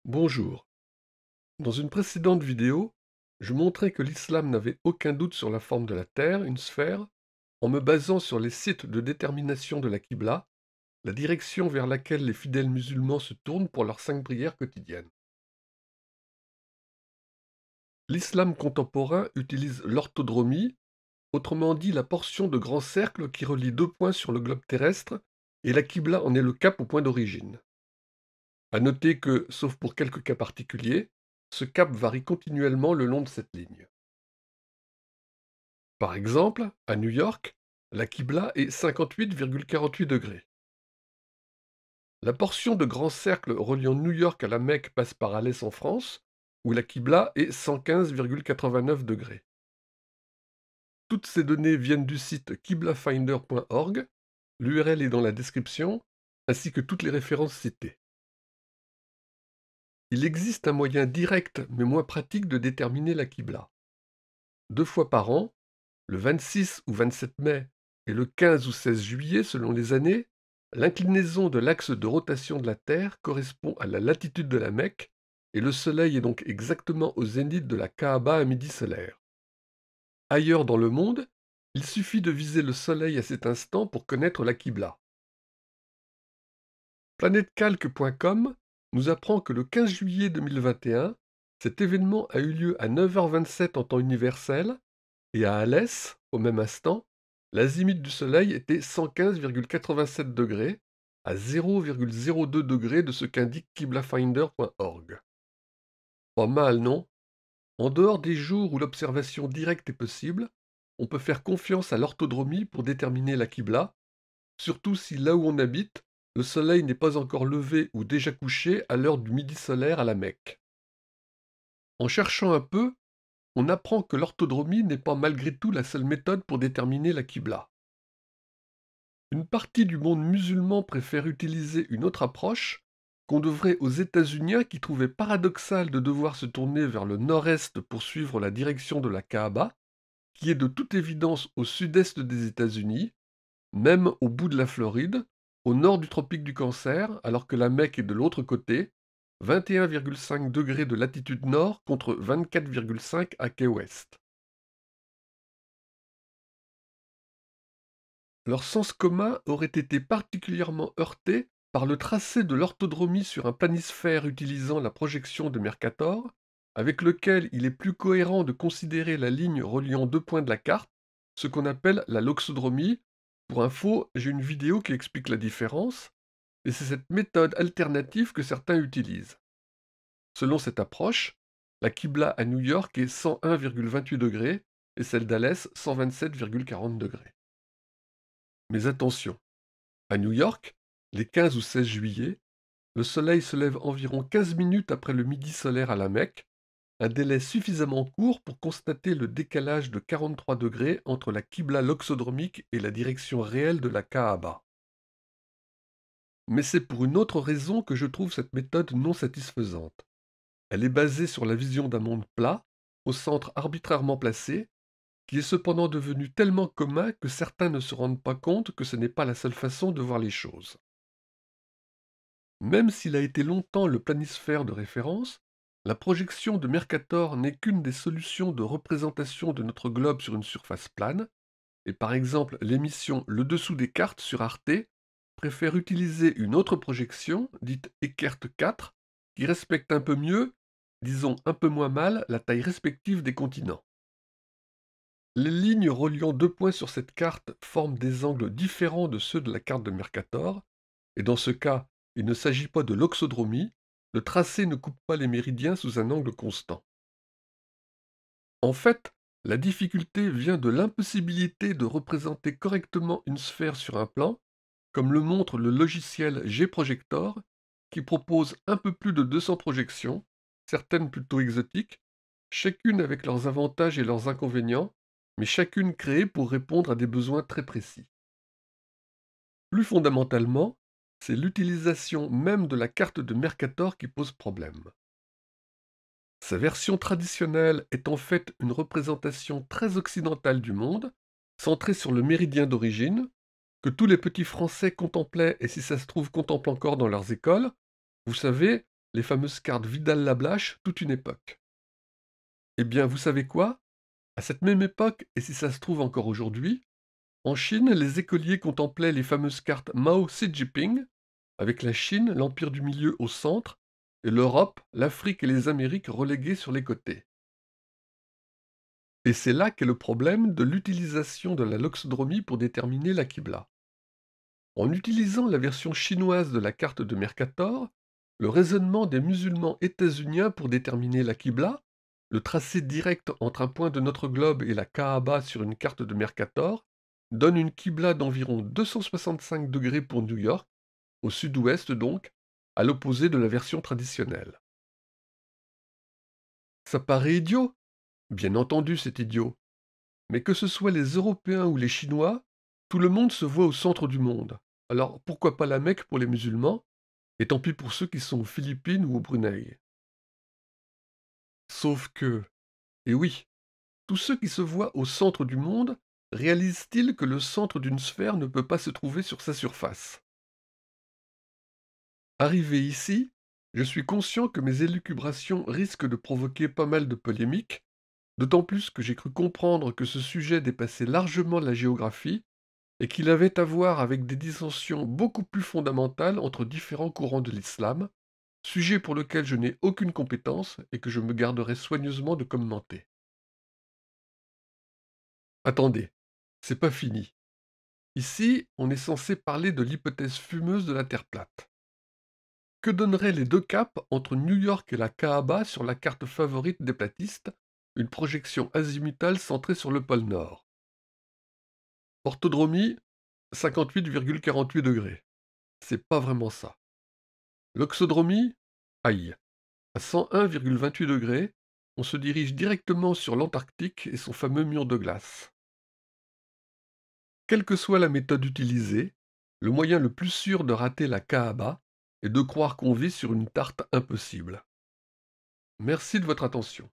Bonjour. Dans une précédente vidéo, je montrais que l'islam n'avait aucun doute sur la forme de la Terre, une sphère, en me basant sur les sites de détermination de la Qibla, la direction vers laquelle les fidèles musulmans se tournent pour leurs 5 prières quotidiennes. L'islam contemporain utilise l'orthodromie, autrement dit la portion de grand cercle qui relie deux points sur le globe terrestre, et la Qibla en est le cap au point d'origine. À noter que, sauf pour quelques cas particuliers, ce cap varie continuellement le long de cette ligne. Par exemple, à New York, la Qibla est 58,48 degrés. La portion de grand cercle reliant New York à la Mecque passe par Alès en France, où la Qibla est 115,89 degrés. Toutes ces données viennent du site qiblafinder.org, l'URL est dans la description, ainsi que toutes les références citées. Il existe un moyen direct mais moins pratique de déterminer la Qibla. 2 fois par an, le 26 ou 27 mai et le 15 ou 16 juillet selon les années, l'inclinaison de l'axe de rotation de la Terre correspond à la latitude de la Mecque et le Soleil est donc exactement au zénith de la Kaaba à midi solaire. Ailleurs dans le monde, il suffit de viser le Soleil à cet instant pour connaître la Qibla. Planetecalc.com nous apprend que le 15 juillet 2021, cet événement a eu lieu à 9h27 en temps universel et à Alès, au même instant, l'azimut du Soleil était 115,87 degrés, à 0,02 degrés de ce qu'indique qiblafinder.org. Pas mal, non? En dehors des jours où l'observation directe est possible, on peut faire confiance à l'orthodromie pour déterminer la Qibla, surtout si là où on habite, le Soleil n'est pas encore levé ou déjà couché à l'heure du midi solaire à la Mecque. En cherchant un peu, on apprend que l'orthodromie n'est pas malgré tout la seule méthode pour déterminer la Qibla. Une partie du monde musulman préfère utiliser une autre approche, qu'on devrait aux États-Unis qui trouvaient paradoxal de devoir se tourner vers le nord-est pour suivre la direction de la Kaaba, qui est de toute évidence au sud-est des États-Unis, même au bout de la Floride, au nord du tropique du Cancer, alors que la Mecque est de l'autre côté, 21,5 degrés de latitude nord contre 24,5 à quai ouest. Leur sens commun aurait été particulièrement heurté par le tracé de l'orthodromie sur un planisphère utilisant la projection de Mercator, avec lequel il est plus cohérent de considérer la ligne reliant deux points de la carte, ce qu'on appelle la loxodromie. Pour info, j'ai une vidéo qui explique la différence, et c'est cette méthode alternative que certains utilisent. Selon cette approche, la Qibla à New York est 101,28 degrés et celle d'Alès 127,40 degrés. Mais attention, à New York, les 15 ou 16 juillet, le soleil se lève environ 15 minutes après le midi solaire à la Mecque, un délai suffisamment court pour constater le décalage de 43 degrés entre la Qibla loxodromique et la direction réelle de la Kaaba. Mais c'est pour une autre raison que je trouve cette méthode non satisfaisante. Elle est basée sur la vision d'un monde plat, au centre arbitrairement placé, qui est cependant devenu tellement commun que certains ne se rendent pas compte que ce n'est pas la seule façon de voir les choses. Même s'il a été longtemps le planisphère de référence, la projection de Mercator n'est qu'une des solutions de représentation de notre globe sur une surface plane, et par exemple l'émission Le Dessous des cartes sur Arte préfère utiliser une autre projection, dite Eckert 4, qui respecte un peu mieux, disons un peu moins mal, la taille respective des continents. Les lignes reliant deux points sur cette carte forment des angles différents de ceux de la carte de Mercator, et dans ce cas, il ne s'agit pas de loxodromie, le tracé ne coupe pas les méridiens sous un angle constant. En fait, la difficulté vient de l'impossibilité de représenter correctement une sphère sur un plan, comme le montre le logiciel Gprojector, qui propose un peu plus de 200 projections, certaines plutôt exotiques, chacune avec leurs avantages et leurs inconvénients, mais chacune créée pour répondre à des besoins très précis. Plus fondamentalement, c'est l'utilisation même de la carte de Mercator qui pose problème. Sa version traditionnelle est en fait une représentation très occidentale du monde, centrée sur le méridien d'origine, que tous les petits Français contemplaient et si ça se trouve contemplent encore dans leurs écoles. Vous savez, les fameuses cartes Vidal-Lablache, toute une époque. Eh bien, vous savez quoi? À cette même époque, et si ça se trouve encore aujourd'hui, en Chine, les écoliers contemplaient les fameuses cartes Mao Zedong, avec la Chine, l'empire du milieu au centre, et l'Europe, l'Afrique et les Amériques reléguées sur les côtés. Et c'est là qu'est le problème de l'utilisation de la loxodromie pour déterminer la Qibla. En utilisant la version chinoise de la carte de Mercator, le raisonnement des musulmans états-uniens pour déterminer la Qibla, le tracé direct entre un point de notre globe et la Kaaba sur une carte de Mercator, donne une Qibla d'environ 265 degrés pour New York, au sud-ouest donc, à l'opposé de la version traditionnelle. Ça paraît idiot? Bien entendu, c'est idiot. Mais que ce soit les Européens ou les Chinois, tout le monde se voit au centre du monde. Alors pourquoi pas la Mecque pour les musulmans, et tant pis pour ceux qui sont aux Philippines ou au Brunei. Sauf que, et oui, tous ceux qui se voient au centre du monde réalisent-ils que le centre d'une sphère ne peut pas se trouver sur sa surface? Arrivé ici, je suis conscient que mes élucubrations risquent de provoquer pas mal de polémiques, d'autant plus que j'ai cru comprendre que ce sujet dépassait largement la géographie et qu'il avait à voir avec des dissensions beaucoup plus fondamentales entre différents courants de l'islam, sujet pour lequel je n'ai aucune compétence et que je me garderai soigneusement de commenter. Attendez, c'est pas fini. Ici, on est censé parler de l'hypothèse fumeuse de la Terre plate. Que donneraient les deux caps entre New York et la Kaaba sur la carte favorite des platistes, une projection azimutale centrée sur le pôle Nord? Orthodromie, 58,48 degrés. C'est pas vraiment ça. Loxodromie, aïe. À 101,28 degrés, on se dirige directement sur l'Antarctique et son fameux mur de glace. Quelle que soit la méthode utilisée, le moyen le plus sûr de rater la Kaaba est de croire qu'on vit sur une tarte impossible. Merci de votre attention.